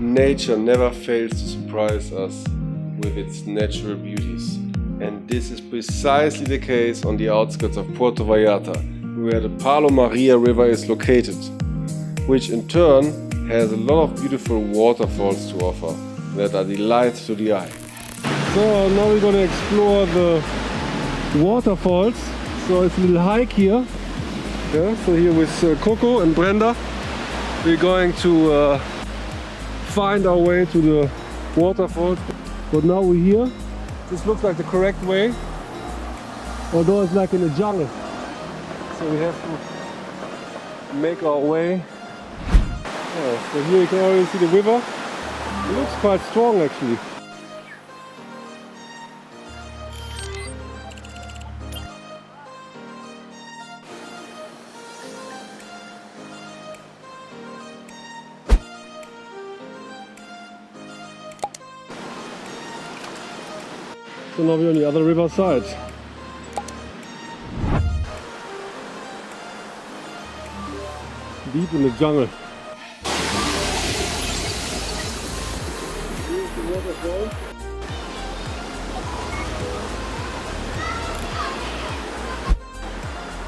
Nature never fails to surprise us with its natural beauties. And this is precisely the case on the outskirts of Puerto Vallarta, where the Palo River is located, which in turn has a lot of beautiful waterfalls to offer that are delights to the eye. So now we're going to explore the waterfalls. So it's a little hike here. Yeah, so here with Coco and Brenda, we're going to find our way to the waterfalls. But now we're here. This looks like the correct way, although it's like in the jungle. So we have to make our way. Yeah, so here you can already see the river. It looks quite strong actually. So now we're on the other river side. Deep in the jungle. Here's the waterfall.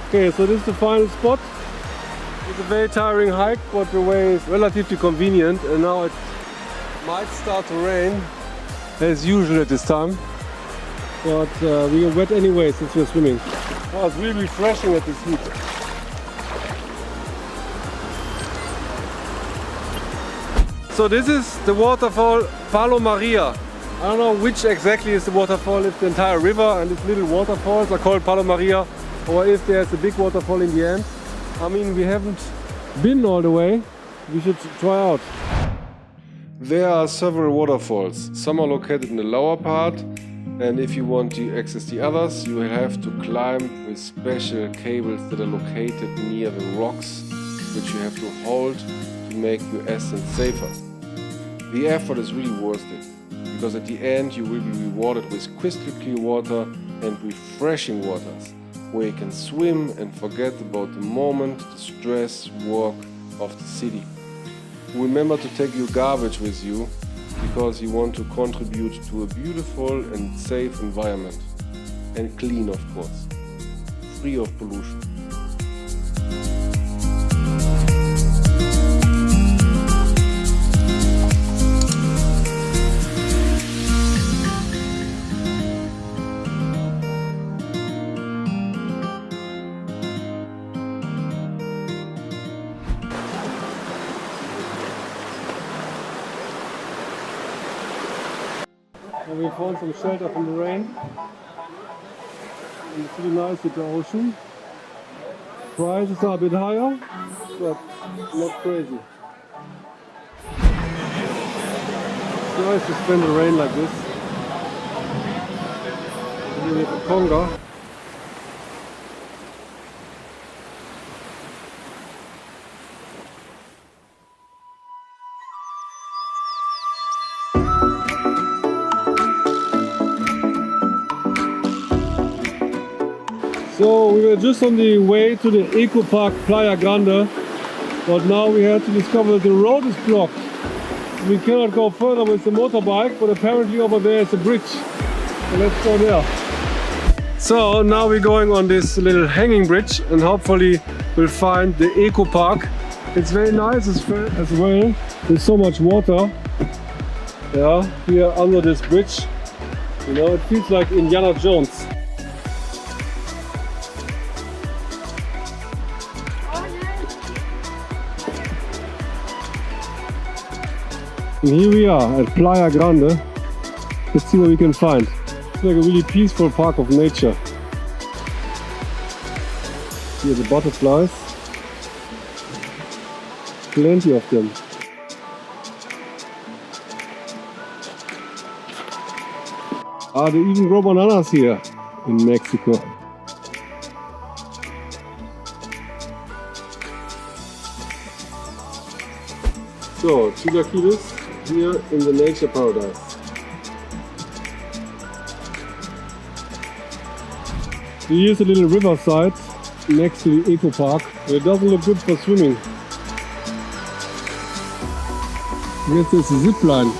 Okay, so this is the final spot. It's a very tiring hike, but the way is relatively convenient, and now it might start to rain as usual at this time. But we are wet anyway since we're swimming. Oh, it's really refreshing at this heat. So this is the waterfall Palo. I don't know which exactly is the waterfall, if the entire river and its little waterfalls are called Palo, or if there's a big waterfall in the end. I mean, we haven't been all the way. We should try out. There are several waterfalls. Some are located in the lower part, and if you want to access the others, you will have to climb with special cables that are located near the rocks, which you have to hold to make your ascent safer. The effort is really worth it, because at the end you will be rewarded with crystal clear water and refreshing waters, where you can swim and forget about the moment, the stress, work of the city. Remember to take your garbage with you, because you want to contribute to a beautiful and safe environment. And clean, of course. Free of pollution. And we found some shelter from the rain. And it's really nice with the ocean. Prices are a bit higher, but not crazy. It's nice to spend the rain like this. Here we have a conga. So we were just on the way to the eco park Playa Grande, but now we had to discover that the road is blocked. We cannot go further with the motorbike, but apparently over there is a bridge. So let's go there. So now we're going on this little hanging bridge, and hopefully we'll find the eco park. It's very nice as well. There's so much water. Yeah, here under this bridge. You know, it feels like Indiana Jones. And here we are at Playa Grande. Let's see what we can find. It's like a really peaceful park of nature. Here are the butterflies. Plenty of them. They even grow bananas here in Mexico. So, chilaquiles here in the nature paradise. Here's a little riverside next to the eco park. It doesn't look good for swimming. I guess it's a zip line.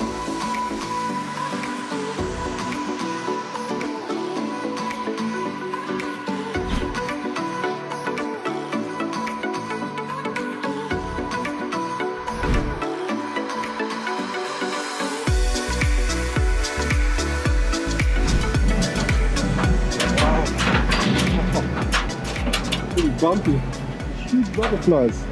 Pretty bumpy. Huge butterflies.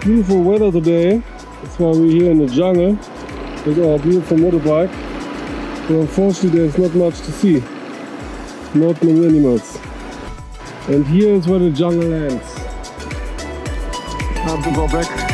Beautiful weather today. That's why we're here in the jungle with our beautiful motorbike. But unfortunately there's not much to see. Not many animals. And here is where the jungle ends. Time to go back.